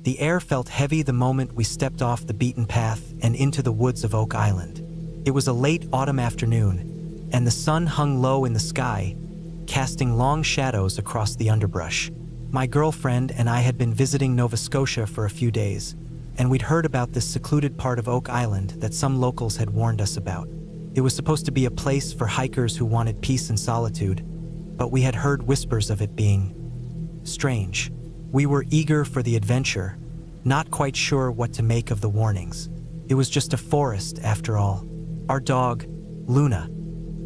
The air felt heavy the moment we stepped off the beaten path and into the woods of Oak Island. It was a late autumn afternoon, and the sun hung low in the sky, casting long shadows across the underbrush. My girlfriend and I had been visiting Nova Scotia for a few days, and we'd heard about this secluded part of Oak Island that some locals had warned us about. It was supposed to be a place for hikers who wanted peace and solitude, but we had heard whispers of it being strange. We were eager for the adventure, not quite sure what to make of the warnings. It was just a forest, after all. Our dog, Luna,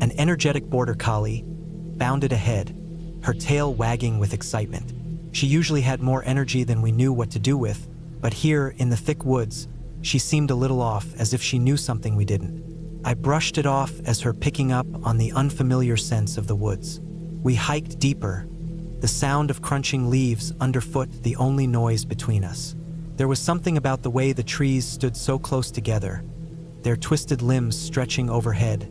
an energetic border collie, bounded ahead, her tail wagging with excitement. She usually had more energy than we knew what to do with, but here, in the thick woods, she seemed a little off, as if she knew something we didn't. I brushed it off as her picking up on the unfamiliar sense of the woods. We hiked deeper, the sound of crunching leaves underfoot the only noise between us. There was something about the way the trees stood so close together, their twisted limbs stretching overhead,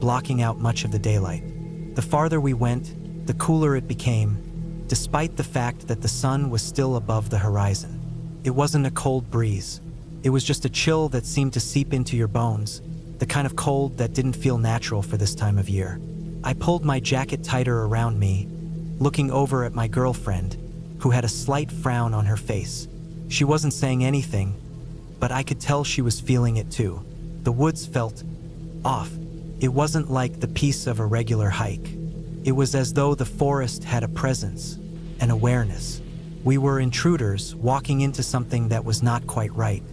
blocking out much of the daylight. The farther we went, the cooler it became, despite the fact that the sun was still above the horizon. It wasn't a cold breeze. It was just a chill that seemed to seep into your bones, the kind of cold that didn't feel natural for this time of year. I pulled my jacket tighter around me, looking over at my girlfriend, who had a slight frown on her face. She wasn't saying anything, but I could tell she was feeling it too. The woods felt off. It wasn't like the peace of a regular hike. It was as though the forest had a presence, an awareness. We were intruders walking into something that was not quite right.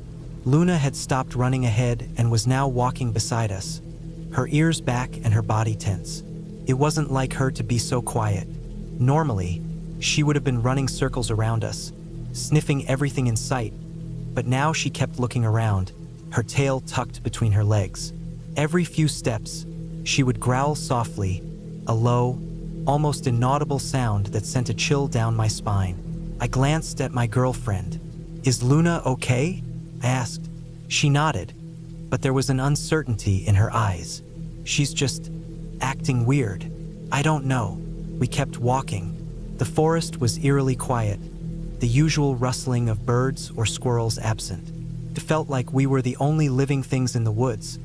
Luna had stopped running ahead and was now walking beside us, her ears back and her body tense. It wasn't like her to be so quiet. Normally, she would have been running circles around us, sniffing everything in sight, but now she kept looking around, her tail tucked between her legs. Every few steps, she would growl softly, a low, almost inaudible sound that sent a chill down my spine. I glanced at my girlfriend. "Is Luna okay?" I asked. She nodded, but there was an uncertainty in her eyes. "She's just acting weird. I don't know." We kept walking. The forest was eerily quiet, the usual rustling of birds or squirrels absent. It felt like we were the only living things in the woods,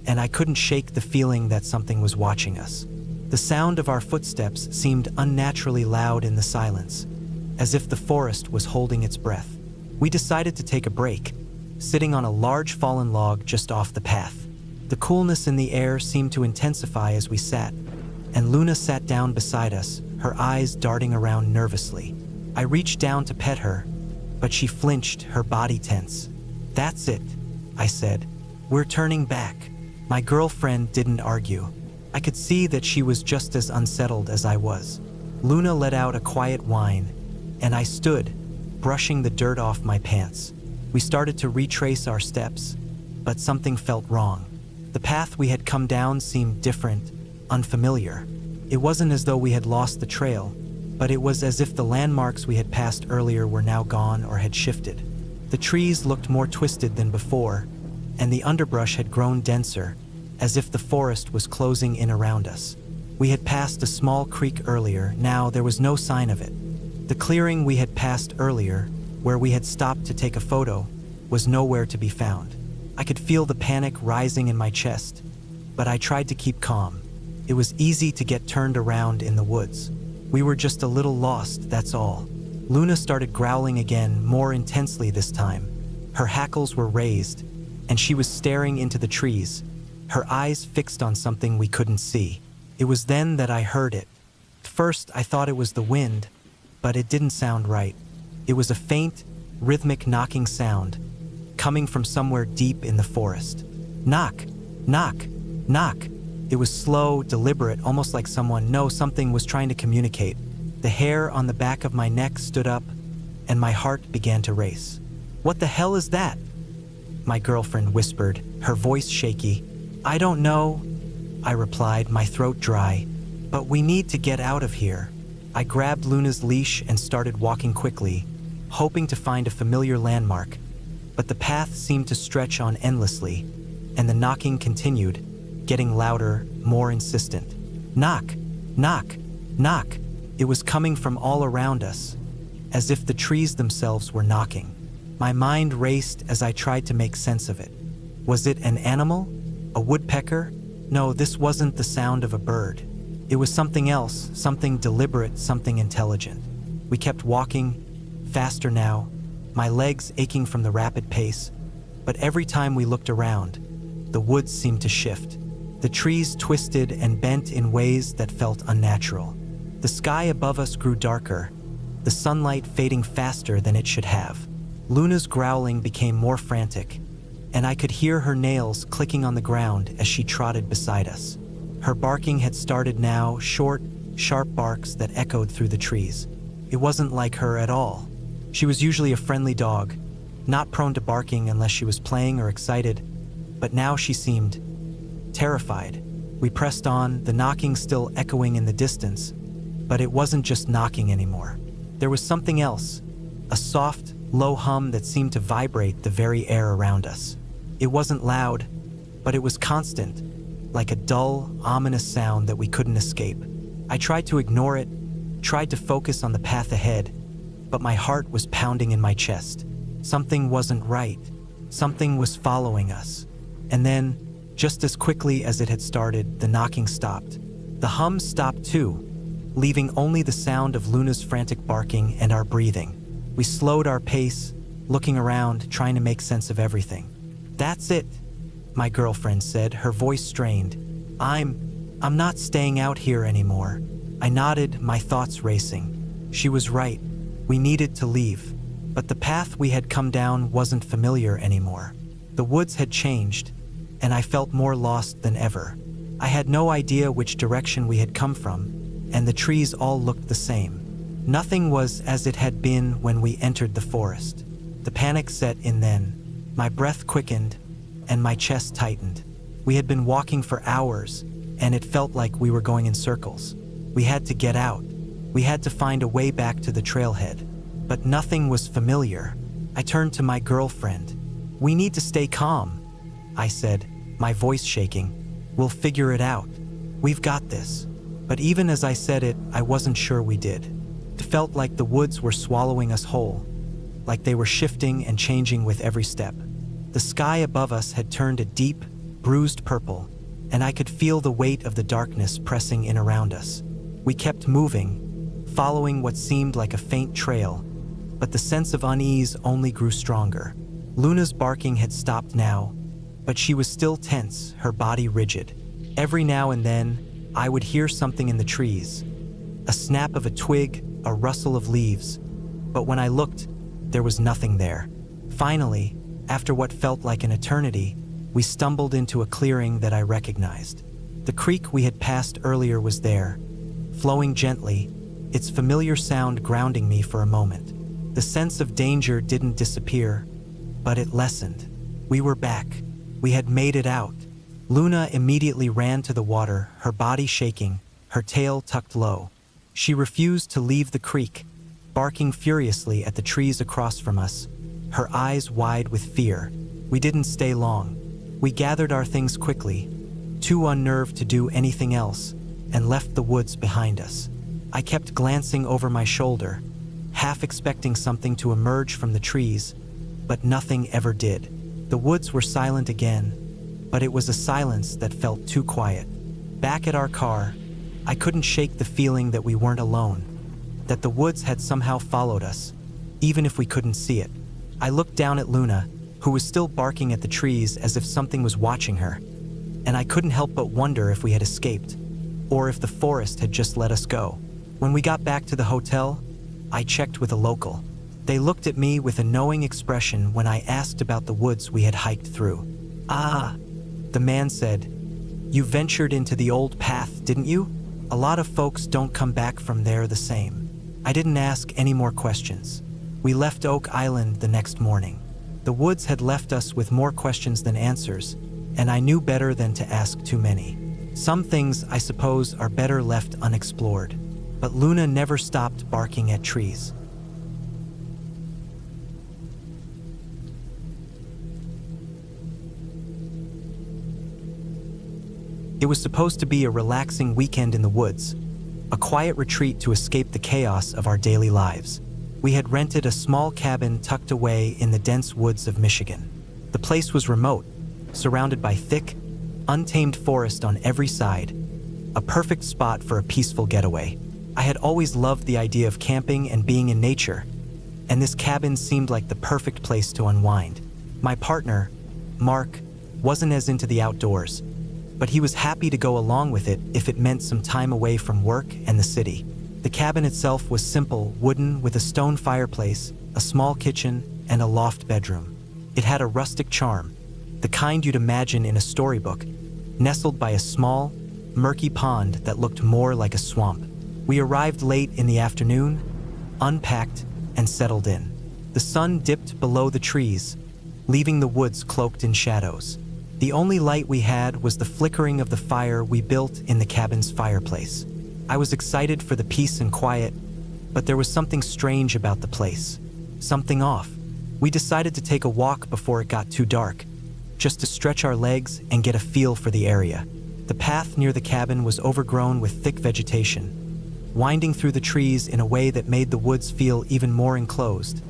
and I couldn't shake the feeling that something was watching us. The sound of our footsteps seemed unnaturally loud in the silence, as if the forest was holding its breath. We decided to take a break, sitting on a large fallen log just off the path. The coolness in the air seemed to intensify as we sat, and Luna sat down beside us, her eyes darting around nervously. I reached down to pet her, but she flinched, her body tense. "That's it," I said. "We're turning back." My girlfriend didn't argue. I could see that she was just as unsettled as I was. Luna let out a quiet whine, and I stood, brushing the dirt off my pants. We started to retrace our steps, but something felt wrong. The path we had come down seemed different, unfamiliar. It wasn't as though we had lost the trail, but it was as if the landmarks we had passed earlier were now gone or had shifted. The trees looked more twisted than before, and the underbrush had grown denser, as if the forest was closing in around us. We had passed a small creek earlier, now there was no sign of it. The clearing we had passed earlier, where we had stopped to take a photo, was nowhere to be found. I could feel the panic rising in my chest, but I tried to keep calm. It was easy to get turned around in the woods. We were just a little lost, that's all. Luna started growling again, more intensely this time. Her hackles were raised, and she was staring into the trees, her eyes fixed on something we couldn't see. It was then that I heard it. First, I thought it was the wind, but it didn't sound right. It was a faint, rhythmic knocking sound, coming from somewhere deep in the forest. Knock, knock, knock. It was slow, deliberate, almost like something was trying to communicate. The hair on the back of my neck stood up, and my heart began to race. "What the hell is that?" my girlfriend whispered, her voice shaky. "I don't know," I replied, my throat dry, "but we need to get out of here." I grabbed Luna's leash and started walking quickly, hoping to find a familiar landmark, but the path seemed to stretch on endlessly, and the knocking continued, getting louder, more insistent. Knock, knock, knock. It was coming from all around us, as if the trees themselves were knocking. My mind raced as I tried to make sense of it. Was it an animal? A woodpecker? No, this wasn't the sound of a bird. It was something else, something deliberate, something intelligent. We kept walking, faster now, my legs aching from the rapid pace. But every time we looked around, the woods seemed to shift. The trees twisted and bent in ways that felt unnatural. The sky above us grew darker, the sunlight fading faster than it should have. Luna's growling became more frantic, and I could hear her nails clicking on the ground as she trotted beside us. Her barking had started now, short, sharp barks that echoed through the trees. It wasn't like her at all. She was usually a friendly dog, not prone to barking unless she was playing or excited, but now she seemed terrified. We pressed on, the knocking still echoing in the distance, but it wasn't just knocking anymore. There was something else, a soft, low hum that seemed to vibrate the very air around us. It wasn't loud, but it was constant, like a dull, ominous sound that we couldn't escape. I tried to ignore it, tried to focus on the path ahead, but my heart was pounding in my chest. Something wasn't right. Something was following us. And then, just as quickly as it had started, the knocking stopped. The hum stopped too, leaving only the sound of Luna's frantic barking and our breathing. We slowed our pace, looking around, trying to make sense of everything. "That's it," my girlfriend said, her voice strained. I'm not staying out here anymore." I nodded, my thoughts racing. She was right. We needed to leave. But the path we had come down wasn't familiar anymore. The woods had changed, and I felt more lost than ever. I had no idea which direction we had come from, and the trees all looked the same. Nothing was as it had been when we entered the forest. The panic set in then. My breath quickened, and my chest tightened. We had been walking for hours, and it felt like we were going in circles. We had to get out. We had to find a way back to the trailhead. But nothing was familiar. I turned to my girlfriend. "We need to stay calm," I said, my voice shaking. "We'll figure it out. We've got this." But even as I said it, I wasn't sure we did. It felt like the woods were swallowing us whole, like they were shifting and changing with every step. The sky above us had turned a deep, bruised purple, and I could feel the weight of the darkness pressing in around us. We kept moving, following what seemed like a faint trail, but the sense of unease only grew stronger. Luna's barking had stopped now, but she was still tense, her body rigid. Every now and then, I would hear something in the trees, a snap of a twig, a rustle of leaves, but when I looked, there was nothing there. Finally, after what felt like an eternity, we stumbled into a clearing that I recognized. The creek we had passed earlier was there, flowing gently, its familiar sound grounding me for a moment. The sense of danger didn't disappear, but it lessened. We were back. We had made it out. Luna immediately ran to the water, her body shaking, her tail tucked low. She refused to leave the creek, barking furiously at the trees across from us, her eyes wide with fear. We didn't stay long. We gathered our things quickly, too unnerved to do anything else, and left the woods behind us. I kept glancing over my shoulder, half expecting something to emerge from the trees, but nothing ever did. The woods were silent again, but it was a silence that felt too quiet. Back at our car, I couldn't shake the feeling that we weren't alone, that the woods had somehow followed us, even if we couldn't see it. I looked down at Luna, who was still barking at the trees as if something was watching her, and I couldn't help but wonder if we had escaped, or if the forest had just let us go. When we got back to the hotel, I checked with a local. They looked at me with a knowing expression when I asked about the woods we had hiked through. "Ah," the man said, "you ventured into the old path, didn't you? A lot of folks don't come back from there the same." I didn't ask any more questions. We left Oak Island the next morning. The woods had left us with more questions than answers, and I knew better than to ask too many. Some things, I suppose, are better left unexplored. But Luna never stopped barking at trees. It was supposed to be a relaxing weekend in the woods, a quiet retreat to escape the chaos of our daily lives. We had rented a small cabin tucked away in the dense woods of Michigan. The place was remote, surrounded by thick, untamed forest on every side, a perfect spot for a peaceful getaway. I had always loved the idea of camping and being in nature, and this cabin seemed like the perfect place to unwind. My partner, Mark, wasn't as into the outdoors, but he was happy to go along with it if it meant some time away from work and the city. The cabin itself was simple, wooden, with a stone fireplace, a small kitchen, and a loft bedroom. It had a rustic charm, the kind you'd imagine in a storybook, nestled by a small, murky pond that looked more like a swamp. We arrived late in the afternoon, unpacked, and settled in. The sun dipped below the trees, leaving the woods cloaked in shadows. The only light we had was the flickering of the fire we built in the cabin's fireplace. I was excited for the peace and quiet, but there was something strange about the place. Something off. We decided to take a walk before it got too dark, just to stretch our legs and get a feel for the area. The path near the cabin was overgrown with thick vegetation, winding through the trees in a way that made the woods feel even more enclosed,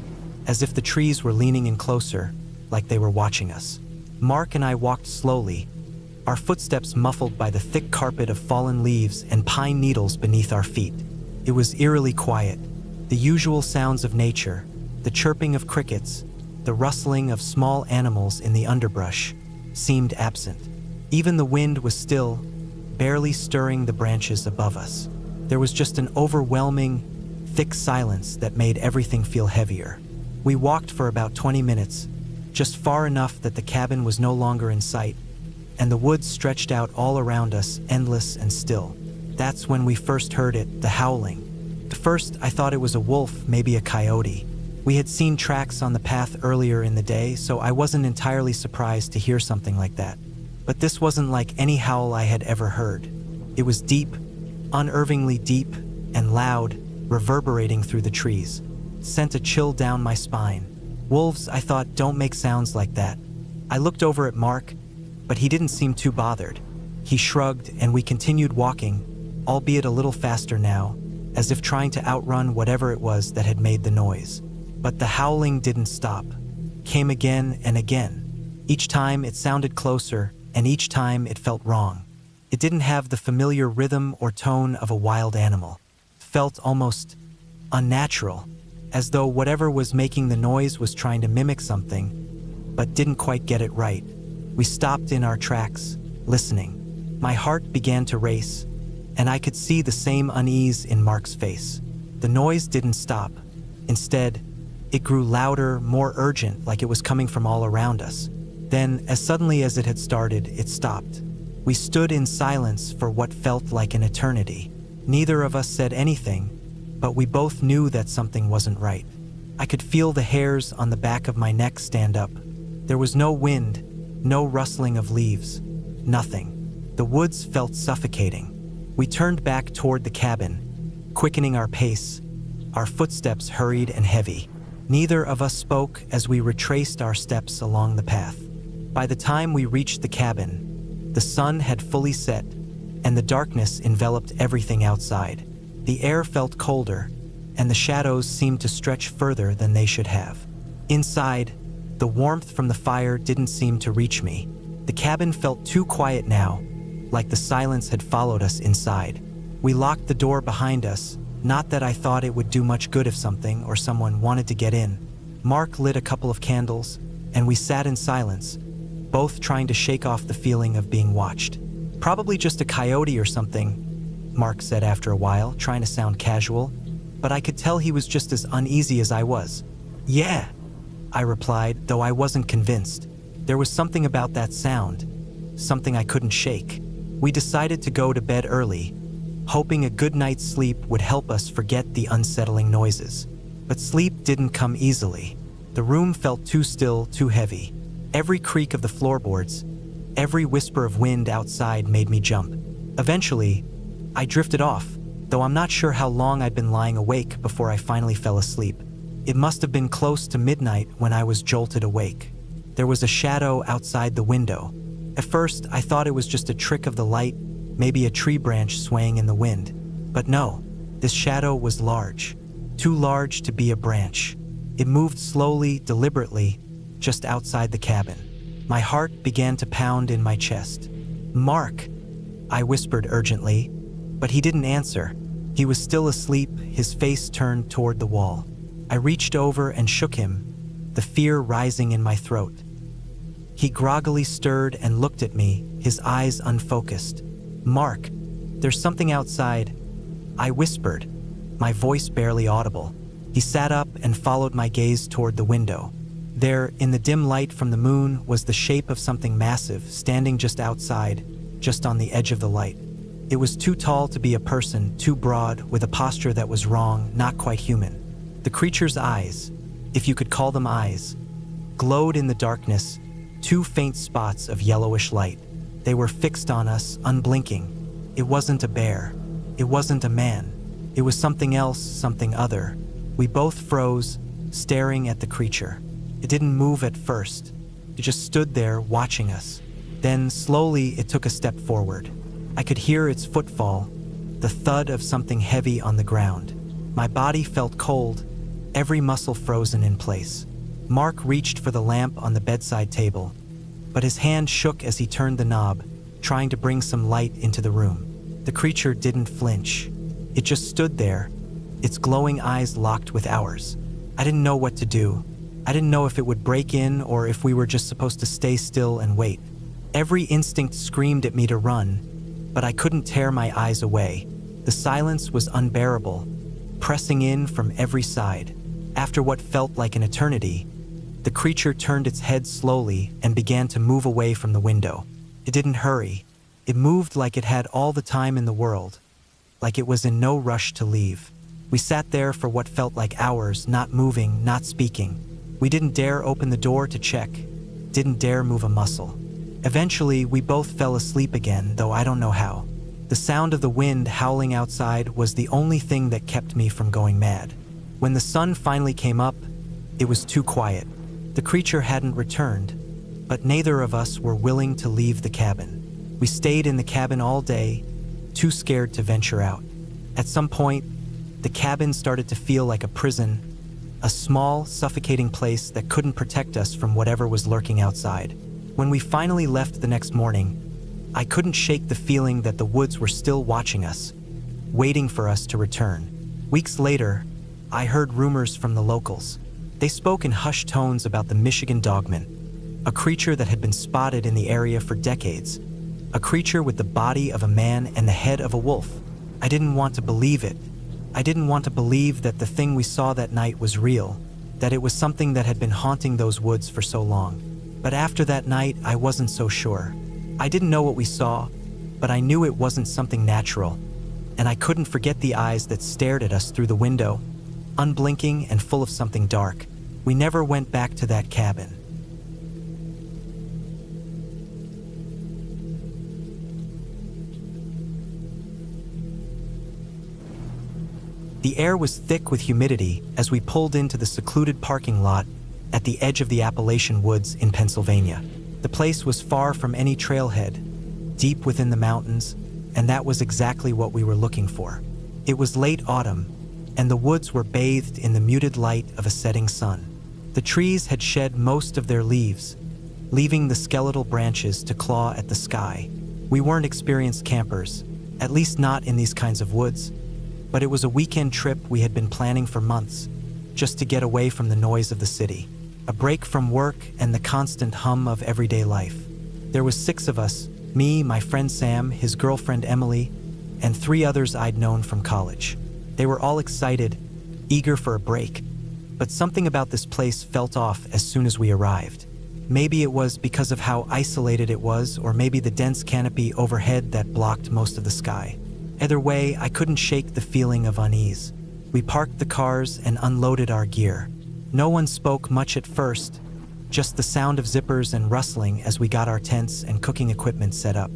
as if the trees were leaning in closer, like they were watching us. Mark and I walked slowly, our footsteps muffled by the thick carpet of fallen leaves and pine needles beneath our feet. It was eerily quiet. The usual sounds of nature, the chirping of crickets, the rustling of small animals in the underbrush, seemed absent. Even the wind was still, barely stirring the branches above us. There was just an overwhelming, thick silence that made everything feel heavier. We walked for about 20 minutes, just far enough that the cabin was no longer in sight, and the woods stretched out all around us, endless and still. That's when we first heard it, the howling. At first, I thought it was a wolf, maybe a coyote. We had seen tracks on the path earlier in the day, so I wasn't entirely surprised to hear something like that. But this wasn't like any howl I had ever heard. It was deep, unnervingly deep, and loud, reverberating through the trees. It sent a chill down my spine. Wolves, I thought, don't make sounds like that. I looked over at Mark, but he didn't seem too bothered. He shrugged, and we continued walking, albeit a little faster now, as if trying to outrun whatever it was that had made the noise. But the howling didn't stop. Came again and again. Each time it sounded closer, and each time it felt wrong. It didn't have the familiar rhythm or tone of a wild animal. It felt almost unnatural, as though whatever was making the noise was trying to mimic something, but didn't quite get it right. We stopped in our tracks, listening. My heart began to race, and I could see the same unease in Mark's face. The noise didn't stop. Instead, it grew louder, more urgent, like it was coming from all around us. Then, as suddenly as it had started, it stopped. We stood in silence for what felt like an eternity. Neither of us said anything, but we both knew that something wasn't right. I could feel the hairs on the back of my neck stand up. There was no wind, no rustling of leaves, nothing. The woods felt suffocating. We turned back toward the cabin, quickening our pace, our footsteps hurried and heavy. Neither of us spoke as we retraced our steps along the path. By the time we reached the cabin, the sun had fully set, and the darkness enveloped everything outside. The air felt colder, and the shadows seemed to stretch further than they should have. Inside, the warmth from the fire didn't seem to reach me. The cabin felt too quiet now, like the silence had followed us inside. We locked the door behind us, not that I thought it would do much good if something or someone wanted to get in. Mark lit a couple of candles, and we sat in silence, both trying to shake off the feeling of being watched. Probably just a coyote or something, Mark said after a while, trying to sound casual, but I could tell he was just as uneasy as I was. Yeah, I replied, though I wasn't convinced. There was something about that sound, something I couldn't shake. We decided to go to bed early, hoping a good night's sleep would help us forget the unsettling noises. But sleep didn't come easily. The room felt too still, too heavy. Every creak of the floorboards, every whisper of wind outside made me jump. Eventually, I drifted off, though I'm not sure how long I'd been lying awake before I finally fell asleep. It must have been close to midnight when I was jolted awake. There was a shadow outside the window. At first, I thought it was just a trick of the light, maybe a tree branch swaying in the wind. But no, this shadow was large. too large to be a branch. It moved slowly, deliberately, just outside the cabin. My heart began to pound in my chest. "Mark," I whispered urgently, but he didn't answer. He was still asleep, his face turned toward the wall. I reached over and shook him, the fear rising in my throat. He groggily stirred and looked at me, his eyes unfocused. "Mark, there's something outside," I whispered, my voice barely audible. He sat up and followed my gaze toward the window. There, in the dim light from the moon, was the shape of something massive, standing just outside, just on the edge of the light. It was too tall to be a person, too broad, with a posture that was wrong, not quite human. The creature's eyes, if you could call them eyes, glowed in the darkness, two faint spots of yellowish light. They were fixed on us, unblinking. It wasn't a bear. It wasn't a man. It was something else, something other. We both froze, staring at the creature. It didn't move at first. It just stood there, watching us. Then, slowly, it took a step forward. I could hear its footfall, the thud of something heavy on the ground. My body felt cold, every muscle frozen in place. Mark reached for the lamp on the bedside table, but his hand shook as he turned the knob, trying to bring some light into the room. The creature didn't flinch. It just stood there, its glowing eyes locked with ours. I didn't know what to do. I didn't know if it would break in or if we were just supposed to stay still and wait. Every instinct screamed at me to run, but I couldn't tear my eyes away. The silence was unbearable, pressing in from every side. After what felt like an eternity, the creature turned its head slowly and began to move away from the window. It didn't hurry. It moved like it had all the time in the world, like it was in no rush to leave. We sat there for what felt like hours, not moving, not speaking. We didn't dare open the door to check, didn't dare move a muscle. Eventually, we both fell asleep again, though I don't know how. The sound of the wind howling outside was the only thing that kept me from going mad. When the sun finally came up, it was too quiet. The creature hadn't returned, but neither of us were willing to leave the cabin. We stayed in the cabin all day, too scared to venture out. At some point, the cabin started to feel like a prison, a small, suffocating place that couldn't protect us from whatever was lurking outside. When we finally left the next morning, I couldn't shake the feeling that the woods were still watching us, waiting for us to return. Weeks later, I heard rumors from the locals. They spoke in hushed tones about the Michigan dogman, a creature that had been spotted in the area for decades, a creature with the body of a man and the head of a wolf. I didn't want to believe it. I didn't want to believe that the thing we saw that night was real, that it was something that had been haunting those woods for so long. But after that night, I wasn't so sure. I didn't know what we saw, but I knew it wasn't something natural, and I couldn't forget the eyes that stared at us through the window, unblinking and full of something dark. We never went back to that cabin. The air was thick with humidity as we pulled into the secluded parking lot at the edge of the Appalachian Woods in Pennsylvania. The place was far from any trailhead, deep within the mountains, and that was exactly what we were looking for. It was late autumn, and the woods were bathed in the muted light of a setting sun. The trees had shed most of their leaves, leaving the skeletal branches to claw at the sky. We weren't experienced campers, at least not in these kinds of woods, but it was a weekend trip we had been planning for months, just to get away from the noise of the city. A break from work and the constant hum of everyday life. There was 6 of us, me, my friend Sam, his girlfriend Emily, and 3 others I'd known from college. They were all excited, eager for a break, but something about this place felt off as soon as we arrived. Maybe it was because of how isolated it was, or maybe the dense canopy overhead that blocked most of the sky. Either way, I couldn't shake the feeling of unease. We parked the cars and unloaded our gear. No one spoke much at first, just the sound of zippers and rustling as we got our tents and cooking equipment set up.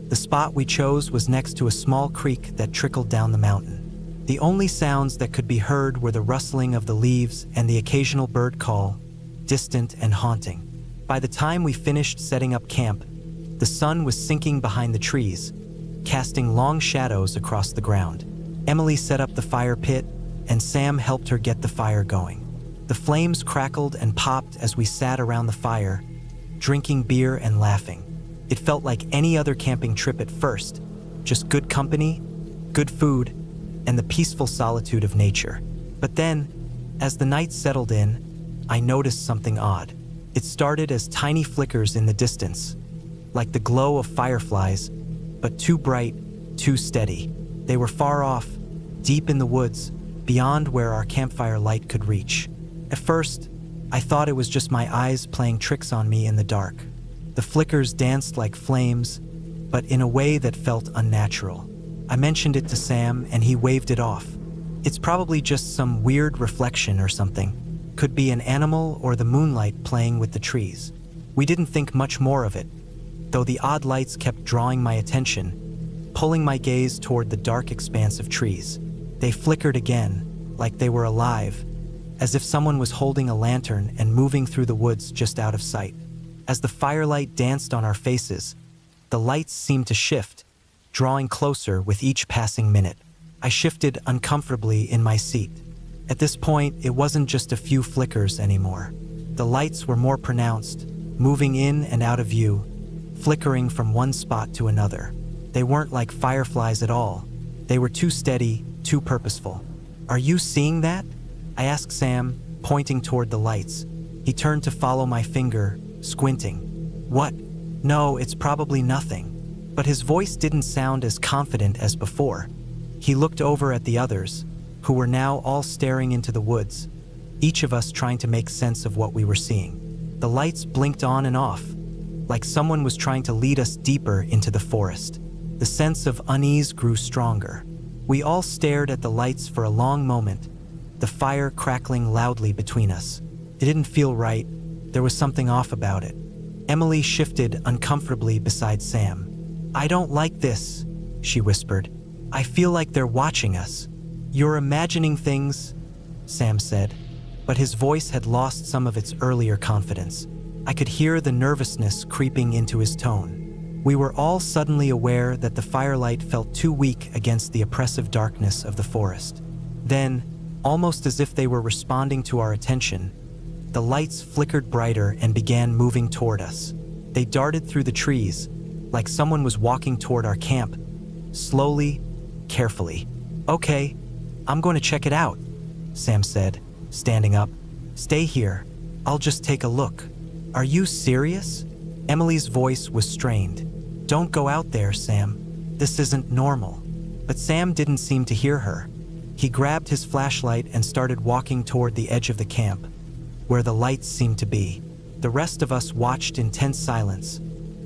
The spot we chose was next to a small creek that trickled down the mountain. The only sounds that could be heard were the rustling of the leaves and the occasional bird call, distant and haunting. By the time we finished setting up camp, the sun was sinking behind the trees, casting long shadows across the ground. Emily set up the fire pit, and Sam helped her get the fire going. The flames crackled and popped as we sat around the fire, drinking beer and laughing. It felt like any other camping trip at first, just good company, good food, and the peaceful solitude of nature. But then, as the night settled in, I noticed something odd. It started as tiny flickers in the distance, like the glow of fireflies, but too bright, too steady. They were far off, deep in the woods, beyond where our campfire light could reach. At first, I thought it was just my eyes playing tricks on me in the dark. The flickers danced like flames, but in a way that felt unnatural. I mentioned it to Sam and he waved it off. It's probably just some weird reflection or something. Could be an animal or the moonlight playing with the trees. We didn't think much more of it, though the odd lights kept drawing my attention, pulling my gaze toward the dark expanse of trees. They flickered again, like they were alive, as if someone was holding a lantern and moving through the woods just out of sight. As the firelight danced on our faces, the lights seemed to shift, drawing closer with each passing minute. I shifted uncomfortably in my seat. At this point, it wasn't just a few flickers anymore. The lights were more pronounced, moving in and out of view, flickering from one spot to another. They weren't like fireflies at all. They were too steady, too purposeful. "Are you seeing that?" I asked Sam, pointing toward the lights. He turned to follow my finger, squinting. "What? No, it's probably nothing." But his voice didn't sound as confident as before. He looked over at the others, who were now all staring into the woods, each of us trying to make sense of what we were seeing. The lights blinked on and off, like someone was trying to lead us deeper into the forest. The sense of unease grew stronger. We all stared at the lights for a long moment, the fire crackling loudly between us. It didn't feel right. There was something off about it. Emily shifted uncomfortably beside Sam. "I don't like this," she whispered. "I feel like they're watching us." "You're imagining things," Sam said, but his voice had lost some of its earlier confidence. I could hear the nervousness creeping into his tone. We were all suddenly aware that the firelight felt too weak against the oppressive darkness of the forest. Then, almost as if they were responding to our attention, the lights flickered brighter and began moving toward us. They darted through the trees, like someone was walking toward our camp, slowly, carefully. "Okay, I'm going to check it out," Sam said, standing up. "Stay here. I'll just take a look." "Are you serious?" Emily's voice was strained. "Don't go out there, Sam. This isn't normal." But Sam didn't seem to hear her. He grabbed his flashlight and started walking toward the edge of the camp, where the lights seemed to be. The rest of us watched in tense silence,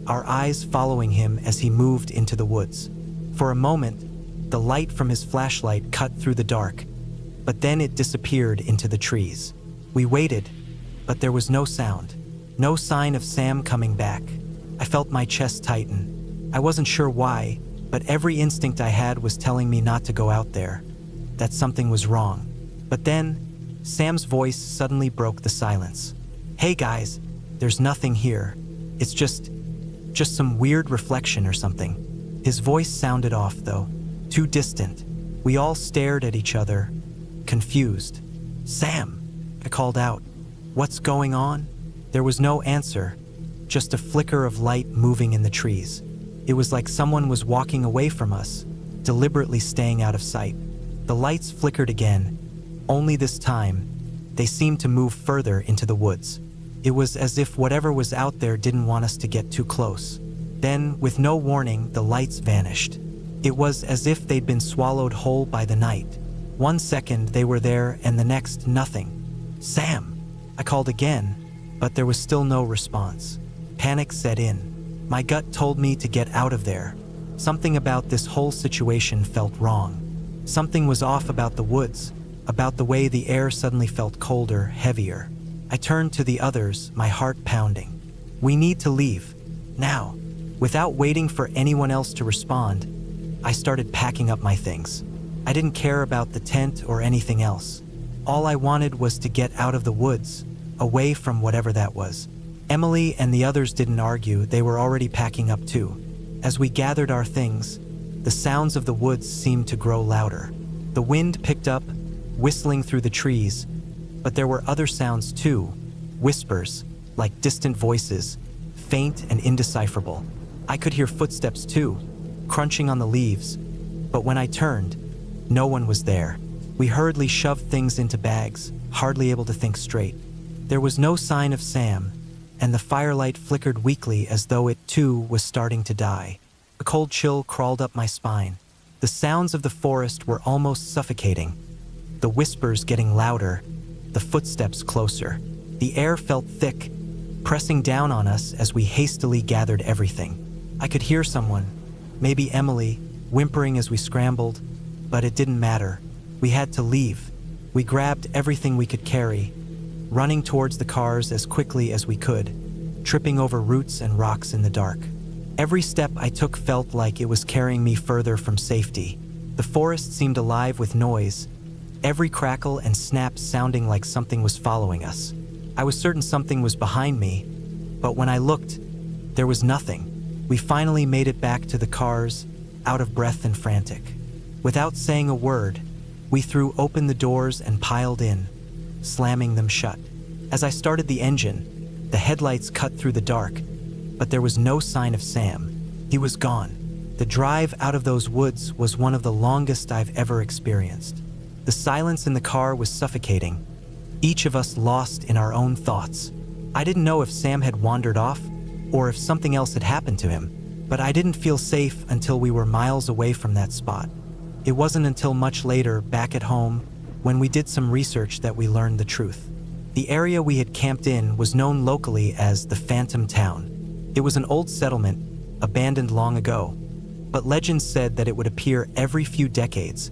our eyes following him as he moved into the woods. For a moment, the light from his flashlight cut through the dark, but then it disappeared into the trees. We waited, but there was no sound, no sign of Sam coming back. I felt my chest tighten. I wasn't sure why, but every instinct I had was telling me not to go out there, that something was wrong. But then, Sam's voice suddenly broke the silence. "Hey guys, there's nothing here. It's just some weird reflection or something." His voice sounded off though, too distant. We all stared at each other, confused. "Sam," I called out. "What's going on?" There was no answer, just a flicker of light moving in the trees. It was like someone was walking away from us, deliberately staying out of sight. The lights flickered again, only this time, they seemed to move further into the woods. It was as if whatever was out there didn't want us to get too close. Then, with no warning, the lights vanished. It was as if they'd been swallowed whole by the night. One second they were there and the next nothing. "Sam!" I called again, but there was still no response. Panic set in. My gut told me to get out of there. Something about this whole situation felt wrong. Something was off about the woods, about the way the air suddenly felt colder, heavier. I turned to the others, my heart pounding. "We need to leave. Now." Without waiting for anyone else to respond, I started packing up my things. I didn't care about the tent or anything else. All I wanted was to get out of the woods, away from whatever that was. Emily and the others didn't argue, they were already packing up too. As we gathered our things, the sounds of the woods seemed to grow louder. The wind picked up, whistling through the trees, but there were other sounds too, whispers, like distant voices, faint and indecipherable. I could hear footsteps too, crunching on the leaves, but when I turned, no one was there. We hurriedly shoved things into bags, hardly able to think straight. There was no sign of Sam, and the firelight flickered weakly as though it too was starting to die. A cold chill crawled up my spine. The sounds of the forest were almost suffocating. The whispers getting louder, the footsteps closer. The air felt thick, pressing down on us as we hastily gathered everything. I could hear someone, maybe Emily, whimpering as we scrambled, but it didn't matter. We had to leave. We grabbed everything we could carry, running towards the cars as quickly as we could, tripping over roots and rocks in the dark. Every step I took felt like it was carrying me further from safety. The forest seemed alive with noise, every crackle and snap sounding like something was following us. I was certain something was behind me, but when I looked, there was nothing. We finally made it back to the cars, out of breath and frantic. Without saying a word, we threw open the doors and piled in, slamming them shut. As I started the engine, the headlights cut through the dark, but there was no sign of Sam. He was gone. The drive out of those woods was one of the longest I've ever experienced. The silence in the car was suffocating, each of us lost in our own thoughts. I didn't know if Sam had wandered off or if something else had happened to him, but I didn't feel safe until we were miles away from that spot. It wasn't until much later, back at home, when we did some research that we learned the truth. The area we had camped in was known locally as the Phantom Town. It was an old settlement, abandoned long ago, but legends said that it would appear every few decades,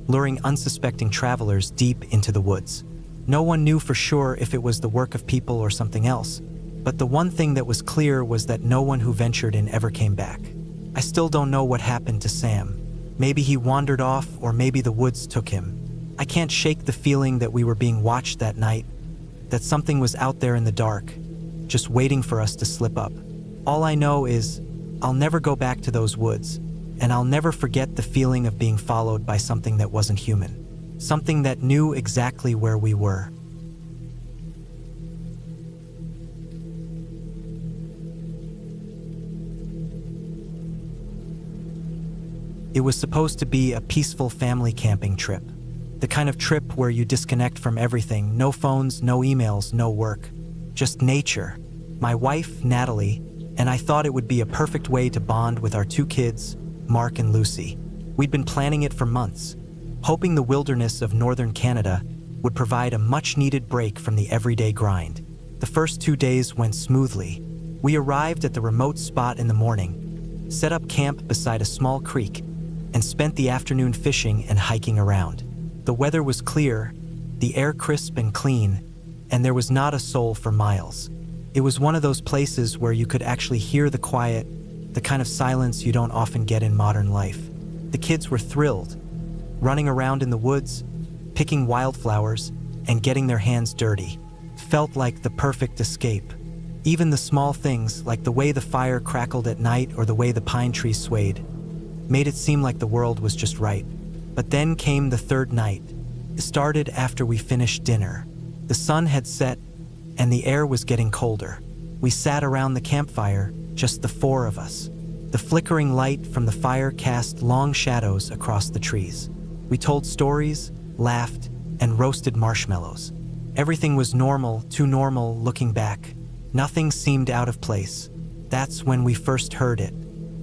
luring unsuspecting travelers deep into the woods. No one knew for sure if it was the work of people or something else, but the one thing that was clear was that no one who ventured in ever came back. I still don't know what happened to Sam. Maybe he wandered off, or maybe the woods took him. I can't shake the feeling that we were being watched that night, that something was out there in the dark, just waiting for us to slip up. All I know is, I'll never go back to those woods, and I'll never forget the feeling of being followed by something that wasn't human. Something that knew exactly where we were. It was supposed to be a peaceful family camping trip. The kind of trip where you disconnect from everything, no phones, no emails, no work. Just nature. My wife, Natalie, and I thought it would be a perfect way to bond with our two kids, Mark and Lucy. We'd been planning it for months, hoping the wilderness of northern Canada would provide a much-needed break from the everyday grind. The first 2 days went smoothly. We arrived at the remote spot in the morning, set up camp beside a small creek, and spent the afternoon fishing and hiking around. The weather was clear, the air crisp and clean, and there was not a soul for miles. It was one of those places where you could actually hear the quiet, the kind of silence you don't often get in modern life. The kids were thrilled, running around in the woods, picking wildflowers, and getting their hands dirty. Felt like the perfect escape. Even the small things, like the way the fire crackled at night or the way the pine trees swayed, made it seem like the world was just right. But then came the third night. It started after we finished dinner. The sun had set, and the air was getting colder. We sat around the campfire, just the four of us. The flickering light from the fire cast long shadows across the trees. We told stories, laughed, and roasted marshmallows. Everything was normal, too normal looking back. Nothing seemed out of place. That's when we first heard it.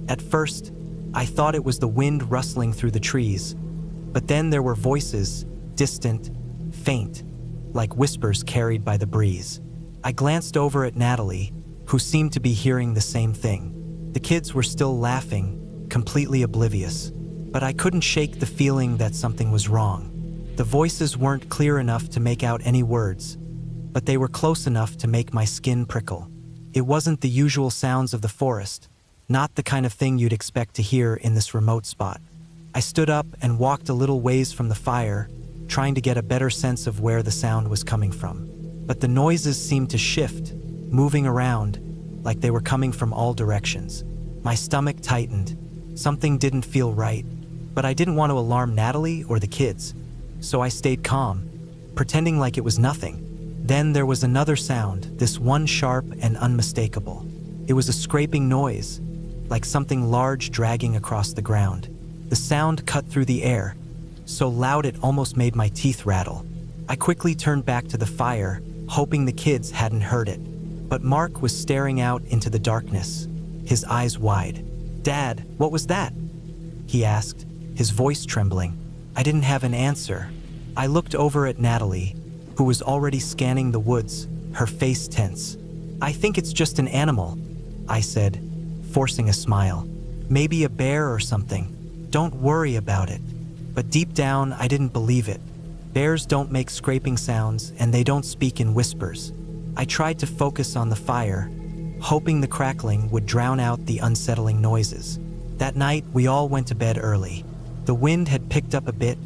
At first, I thought it was the wind rustling through the trees, but then there were voices, distant, faint, like whispers carried by the breeze. I glanced over at Natalie, who seemed to be hearing the same thing. The kids were still laughing, completely oblivious, but I couldn't shake the feeling that something was wrong. The voices weren't clear enough to make out any words, but they were close enough to make my skin prickle. It wasn't the usual sounds of the forest, not the kind of thing you'd expect to hear in this remote spot. I stood up and walked a little ways from the fire, trying to get a better sense of where the sound was coming from. But the noises seemed to shift, moving around, like they were coming from all directions. My stomach tightened. Something didn't feel right, but I didn't want to alarm Natalie or the kids. so I stayed calm, pretending like it was nothing. Then there was another sound, this one sharp and unmistakable. It was a scraping noise, like something large dragging across the ground. The sound cut through the air, so loud it almost made my teeth rattle. I quickly turned back to the fire, hoping the kids hadn't heard it. But Mark was staring out into the darkness, his eyes wide. "Dad, what was that?" he asked, his voice trembling. I didn't have an answer. I looked over at Natalie, who was already scanning the woods, her face tense. "I think it's just an animal," I said, forcing a smile. "Maybe a bear or something. Don't worry about it." But deep down, I didn't believe it. Bears don't make scraping sounds, and they don't speak in whispers. I tried to focus on the fire, hoping the crackling would drown out the unsettling noises. That night, we all went to bed early. The wind had picked up a bit,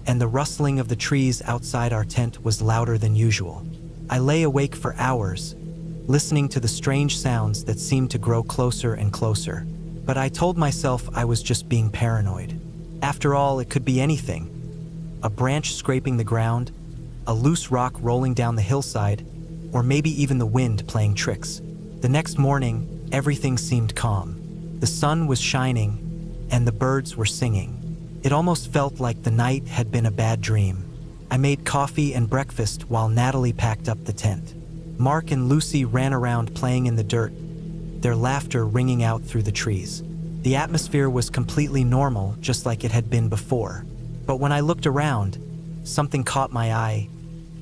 and the rustling of the trees outside our tent was louder than usual. I lay awake for hours, listening to the strange sounds that seemed to grow closer and closer. But I told myself I was just being paranoid. After all, it could be anything. A branch scraping the ground, a loose rock rolling down the hillside, or maybe even the wind playing tricks. The next morning, everything seemed calm. The sun was shining, and the birds were singing. It almost felt like the night had been a bad dream. I made coffee and breakfast while Natalie packed up the tent. Mark and Lucy ran around playing in the dirt, their laughter ringing out through the trees. The atmosphere was completely normal, just like it had been before. But when I looked around, something caught my eye.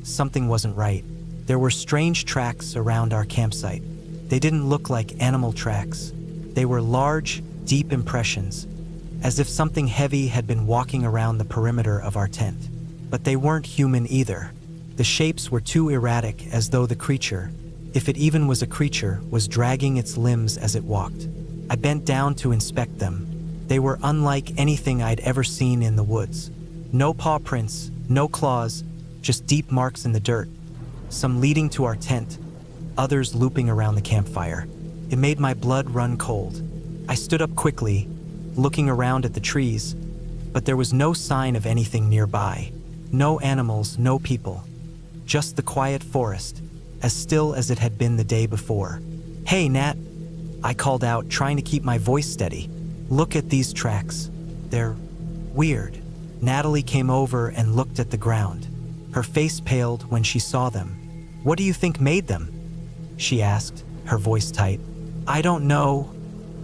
Something wasn't right. There were strange tracks around our campsite. They didn't look like animal tracks. They were large, deep impressions, as if something heavy had been walking around the perimeter of our tent. But they weren't human either. The shapes were too erratic, as though the creature, if it even was a creature, was dragging its limbs as it walked. I bent down to inspect them. They were unlike anything I'd ever seen in the woods. No paw prints, no claws, just deep marks in the dirt, some leading to our tent, others looping around the campfire. It made my blood run cold. I stood up quickly, looking around at the trees, but there was no sign of anything nearby. No animals, no people. Just the quiet forest, as still as it had been the day before. "Hey, Nat," I called out, trying to keep my voice steady. "Look at these tracks. They're weird." Natalie came over and looked at the ground. Her face paled when she saw them. "What do you think made them?" she asked, her voice tight. "I don't know,"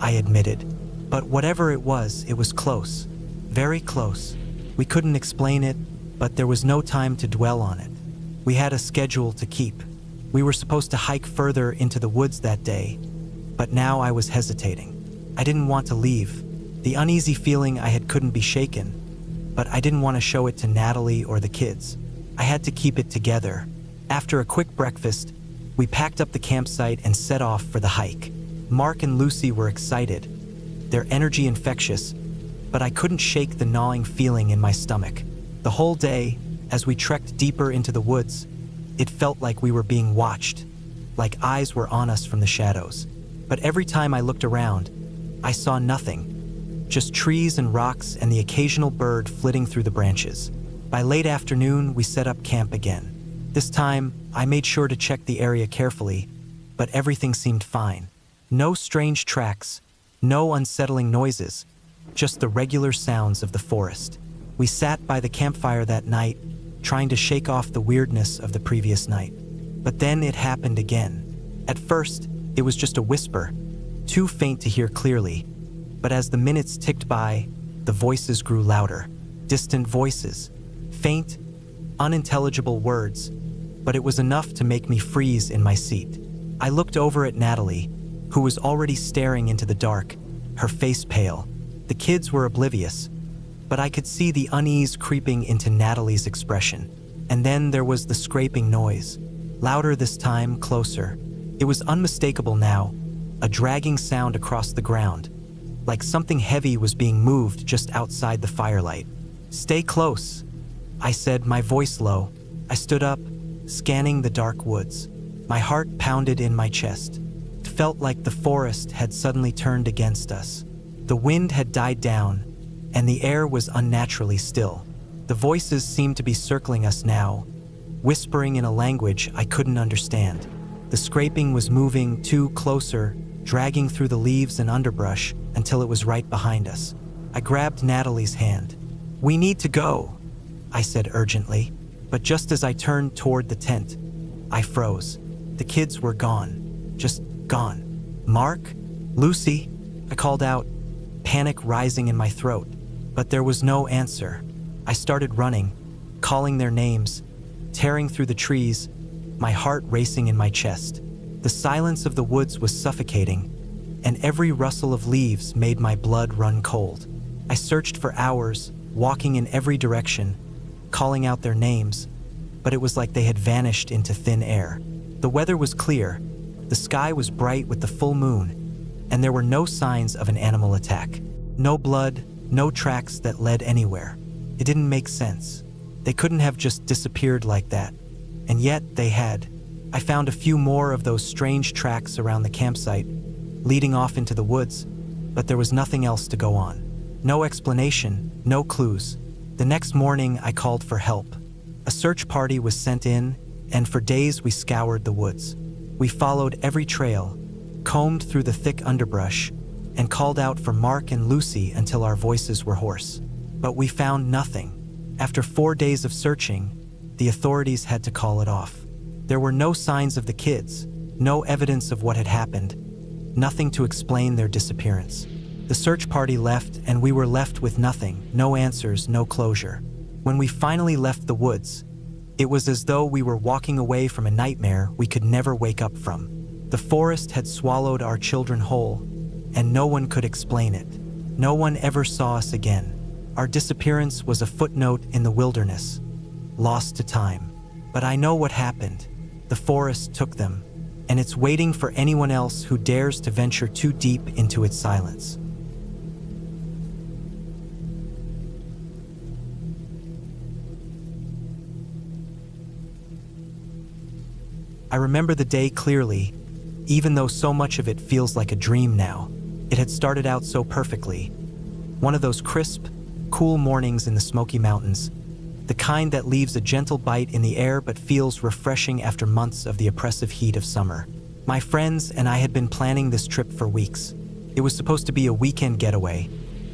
I admitted. But whatever it was close. Very close. We couldn't explain it, but there was no time to dwell on it. We had a schedule to keep. We were supposed to hike further into the woods that day, but now I was hesitating. I didn't want to leave. The uneasy feeling I had couldn't be shaken, but I didn't want to show it to Natalie or the kids. I had to keep it together. After a quick breakfast, we packed up the campsite and set off for the hike. Mark and Lucy were excited, their energy infectious, but I couldn't shake the gnawing feeling in my stomach. The whole day, as we trekked deeper into the woods, it felt like we were being watched, like eyes were on us from the shadows. But every time I looked around, I saw nothing, just trees and rocks and the occasional bird flitting through the branches. By late afternoon, we set up camp again. This time, I made sure to check the area carefully, but everything seemed fine. No strange tracks, no unsettling noises, just the regular sounds of the forest. We sat by the campfire that night, trying to shake off the weirdness of the previous night. But then it happened again. At first, it was just a whisper, too faint to hear clearly. But as the minutes ticked by, the voices grew louder. Distant voices, faint, unintelligible words, but it was enough to make me freeze in my seat. I looked over at Natalie, who was already staring into the dark, her face pale. The kids were oblivious, but I could see the unease creeping into Natalie's expression. And then there was the scraping noise, louder this time, closer. It was unmistakable now, a dragging sound across the ground, like something heavy was being moved just outside the firelight. "Stay close," I said, my voice low. I stood up, scanning the dark woods. My heart pounded in my chest. It felt like the forest had suddenly turned against us. The wind had died down, and the air was unnaturally still. The voices seemed to be circling us now, whispering in a language I couldn't understand. The scraping was moving closer, dragging through the leaves and underbrush until it was right behind us. I grabbed Natalie's hand. "We need to go," I said urgently, but just as I turned toward the tent, I froze. The kids were gone. Just gone. "Mark? Lucy?" I called out, panic rising in my throat, but there was no answer. I started running, calling their names, tearing through the trees, my heart racing in my chest. The silence of the woods was suffocating, and every rustle of leaves made my blood run cold. I searched for hours, walking in every direction, calling out their names, but it was like they had vanished into thin air. The weather was clear, the sky was bright with the full moon, and there were no signs of an animal attack. No blood, no tracks that led anywhere. It didn't make sense. They couldn't have just disappeared like that, and yet they had. I found a few more of those strange tracks around the campsite, leading off into the woods, but there was nothing else to go on. No explanation, no clues. The next morning, I called for help. A search party was sent in, and for days we scoured the woods. We followed every trail, combed through the thick underbrush, and called out for Mark and Lucy until our voices were hoarse. But we found nothing. After 4 days of searching, the authorities had to call it off. There were no signs of the kids, no evidence of what had happened, nothing to explain their disappearance. The search party left, and we were left with nothing, no answers, no closure. When we finally left the woods, it was as though we were walking away from a nightmare we could never wake up from. The forest had swallowed our children whole, and no one could explain it. No one ever saw us again. Our disappearance was a footnote in the wilderness, lost to time. But I know what happened. The forest took them, and it's waiting for anyone else who dares to venture too deep into its silence. I remember the day clearly, even though so much of it feels like a dream now. It had started out so perfectly. One of those crisp, cool mornings in the Smoky Mountains, the kind that leaves a gentle bite in the air but feels refreshing after months of the oppressive heat of summer. My friends and I had been planning this trip for weeks. It was supposed to be a weekend getaway,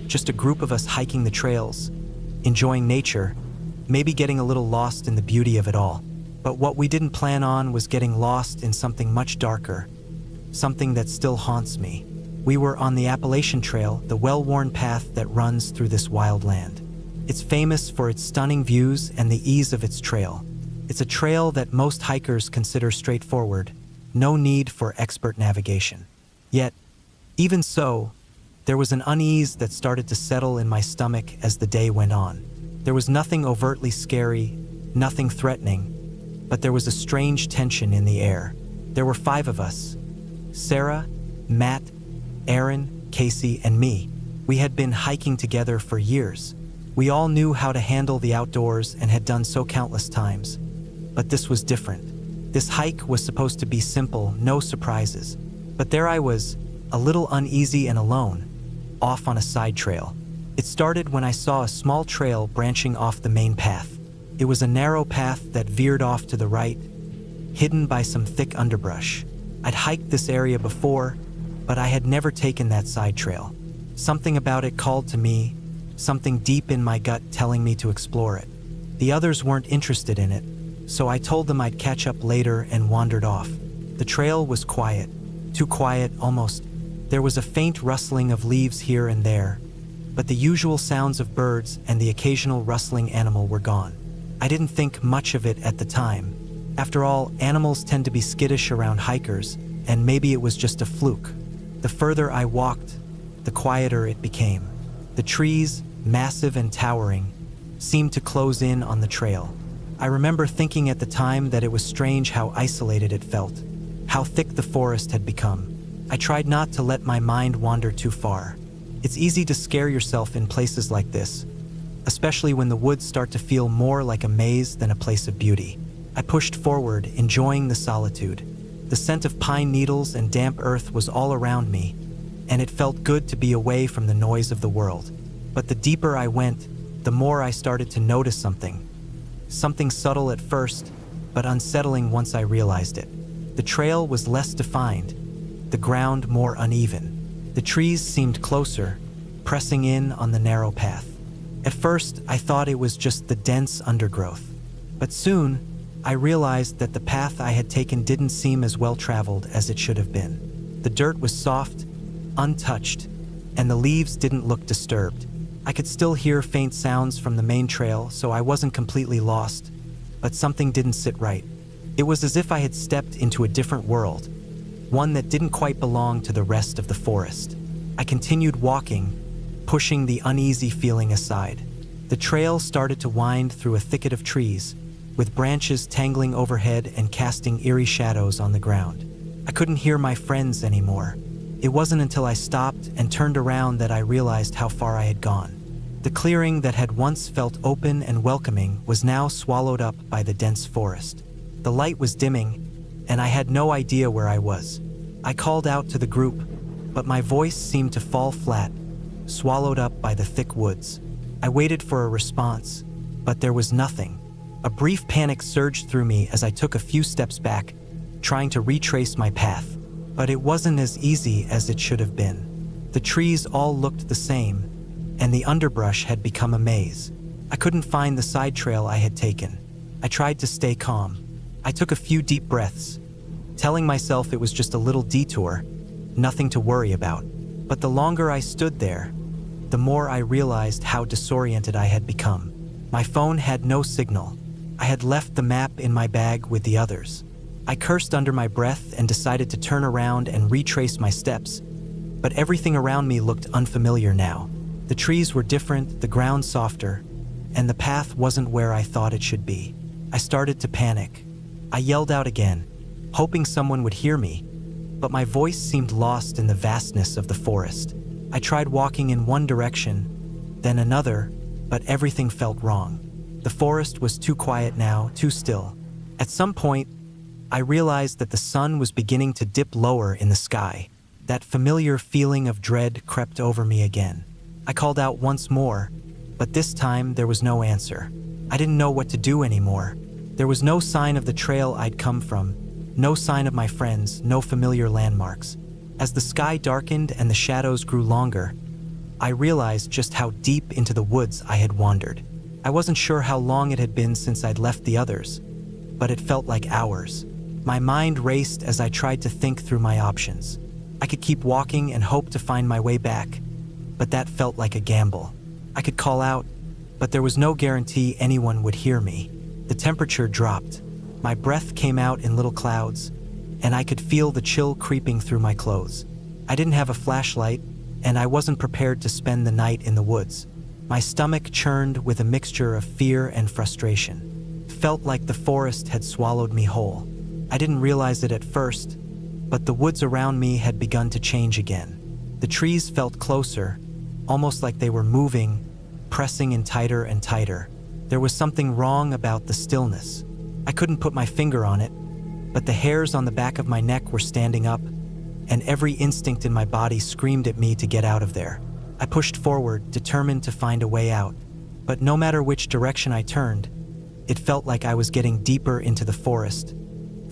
just a group of us hiking the trails, enjoying nature, maybe getting a little lost in the beauty of it all. But what we didn't plan on was getting lost in something much darker, something that still haunts me. We were on the Appalachian Trail, the well-worn path that runs through this wild land. It's famous for its stunning views and the ease of its trail. It's a trail that most hikers consider straightforward, no need for expert navigation. Yet, even so, there was an unease that started to settle in my stomach as the day went on. There was nothing overtly scary, nothing threatening, but there was a strange tension in the air. There were 5 of us: Sarah, Matt, Aaron, Casey, and me. We had been hiking together for years. We all knew how to handle the outdoors and had done so countless times. But this was different. This hike was supposed to be simple, no surprises. But there I was, a little uneasy and alone, off on a side trail. It started when I saw a small trail branching off the main path. It was a narrow path that veered off to the right, hidden by some thick underbrush. I'd hiked this area before, but I had never taken that side trail. Something about it called to me, something deep in my gut telling me to explore it. The others weren't interested in it, so I told them I'd catch up later and wandered off. The trail was quiet, too quiet almost. There was a faint rustling of leaves here and there, but the usual sounds of birds and the occasional rustling animal were gone. I didn't think much of it at the time. After all, animals tend to be skittish around hikers, and maybe it was just a fluke. The further I walked, the quieter it became. The trees, massive and towering, seemed to close in on the trail. I remember thinking at the time that it was strange how isolated it felt, how thick the forest had become. I tried not to let my mind wander too far. It's easy to scare yourself in places like this, especially when the woods start to feel more like a maze than a place of beauty. I pushed forward, enjoying the solitude. The scent of pine needles and damp earth was all around me, and it felt good to be away from the noise of the world. But the deeper I went, the more I started to notice something. Something subtle at first, but unsettling once I realized it. The trail was less defined, the ground more uneven. The trees seemed closer, pressing in on the narrow path. At first, I thought it was just the dense undergrowth. But soon, I realized that the path I had taken didn't seem as well traveled as it should have been. The dirt was soft, untouched, and the leaves didn't look disturbed. I could still hear faint sounds from the main trail, so I wasn't completely lost, but something didn't sit right. It was as if I had stepped into a different world, one that didn't quite belong to the rest of the forest. I continued walking, pushing the uneasy feeling aside. The trail started to wind through a thicket of trees, with branches tangling overhead and casting eerie shadows on the ground. I couldn't hear my friends anymore. It wasn't until I stopped and turned around that I realized how far I had gone. The clearing that had once felt open and welcoming was now swallowed up by the dense forest. The light was dimming, and I had no idea where I was. I called out to the group, but my voice seemed to fall flat, swallowed up by the thick woods. I waited for a response, but there was nothing. A brief panic surged through me as I took a few steps back, trying to retrace my path. But it wasn't as easy as it should have been. The trees all looked the same, and the underbrush had become a maze. I couldn't find the side trail I had taken. I tried to stay calm. I took a few deep breaths, telling myself it was just a little detour, nothing to worry about. But the longer I stood there, the more I realized how disoriented I had become. My phone had no signal. I had left the map in my bag with the others. I cursed under my breath and decided to turn around and retrace my steps, but everything around me looked unfamiliar now. The trees were different, the ground softer, and the path wasn't where I thought it should be. I started to panic. I yelled out again, hoping someone would hear me, but my voice seemed lost in the vastness of the forest. I tried walking in one direction, then another, but everything felt wrong. The forest was too quiet now, too still. At some point, I realized that the sun was beginning to dip lower in the sky. That familiar feeling of dread crept over me again. I called out once more, but this time there was no answer. I didn't know what to do anymore. There was no sign of the trail I'd come from, no sign of my friends, no familiar landmarks. As the sky darkened and the shadows grew longer, I realized just how deep into the woods I had wandered. I wasn't sure how long it had been since I'd left the others, but it felt like hours. My mind raced as I tried to think through my options. I could keep walking and hope to find my way back, but that felt like a gamble. I could call out, but there was no guarantee anyone would hear me. The temperature dropped. My breath came out in little clouds, and I could feel the chill creeping through my clothes. I didn't have a flashlight, and I wasn't prepared to spend the night in the woods. My stomach churned with a mixture of fear and frustration. It felt like the forest had swallowed me whole. I didn't realize it at first, but the woods around me had begun to change again. The trees felt closer, almost like they were moving, pressing in tighter and tighter. There was something wrong about the stillness. I couldn't put my finger on it, but the hairs on the back of my neck were standing up, and every instinct in my body screamed at me to get out of there. I pushed forward, determined to find a way out, but no matter which direction I turned, it felt like I was getting deeper into the forest,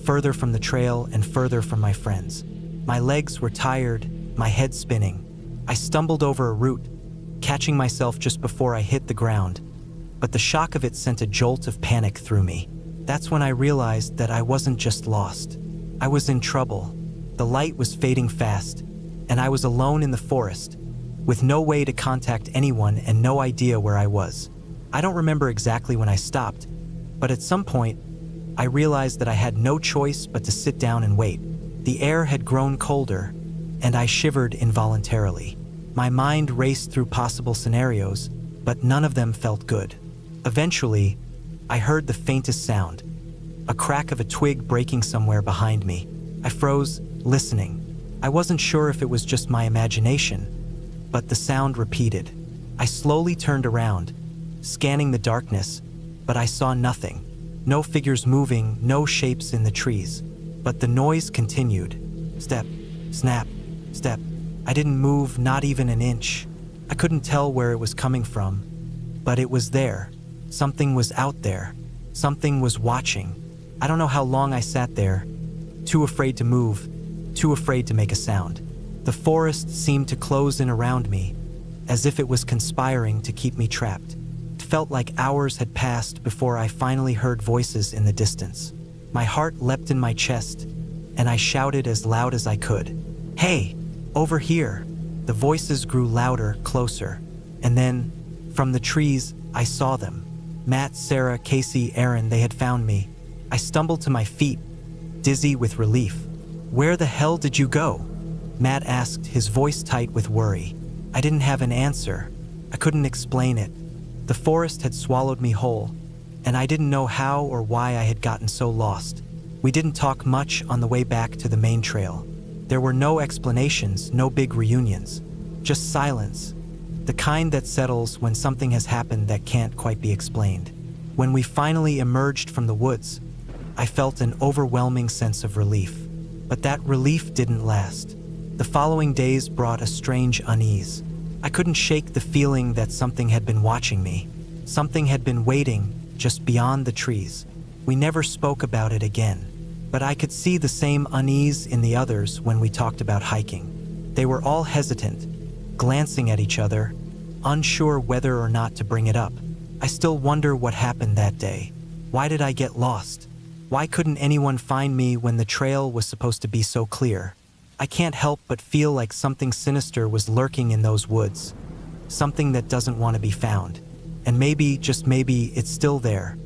further from the trail and further from my friends. My legs were tired, my head spinning. I stumbled over a root, catching myself just before I hit the ground, but the shock of it sent a jolt of panic through me. That's when I realized that I wasn't just lost. I was in trouble. The light was fading fast, and I was alone in the forest, with no way to contact anyone and no idea where I was. I don't remember exactly when I stopped, but at some point, I realized that I had no choice but to sit down and wait. The air had grown colder, and I shivered involuntarily. My mind raced through possible scenarios, but none of them felt good. Eventually, I heard the faintest sound, a crack of a twig breaking somewhere behind me. I froze, listening. I wasn't sure if it was just my imagination, but the sound repeated. I slowly turned around, scanning the darkness, but I saw nothing. No figures moving, no shapes in the trees. But the noise continued. Step, snap, step. I didn't move, not even an inch. I couldn't tell where it was coming from, But it was there. Something was out there. Something was watching. I don't know how long I sat there, too afraid to move, too afraid to make a sound. The forest seemed to close in around me, as if it was conspiring to keep me trapped. It felt like hours had passed before I finally heard voices in the distance. My heart leapt in my chest, and I shouted as loud as I could. "Hey, over here!" The voices grew louder, closer, and then, from the trees, I saw them. Matt, Sarah, Casey, Aaron, they had found me. I stumbled to my feet, dizzy with relief. "Where the hell did you go?" Matt asked, his voice tight with worry. I didn't have an answer. I couldn't explain it. The forest had swallowed me whole, and I didn't know how or why I had gotten so lost. We didn't talk much on the way back to the main trail. There were no explanations, no big reunions, just silence, the kind that settles when something has happened that can't quite be explained. When we finally emerged from the woods, I felt an overwhelming sense of relief. But that relief didn't last. The following days brought a strange unease. I couldn't shake the feeling that something had been watching me. Something had been waiting just beyond the trees. We never spoke about it again, but I could see the same unease in the others when we talked about hiking. They were all hesitant, glancing at each other, unsure whether or not to bring it up. I still wonder what happened that day. Why did I get lost? Why couldn't anyone find me when the trail was supposed to be so clear? I can't help but feel like something sinister was lurking in those woods. Something that doesn't want to be found. And maybe, just maybe, it's still there,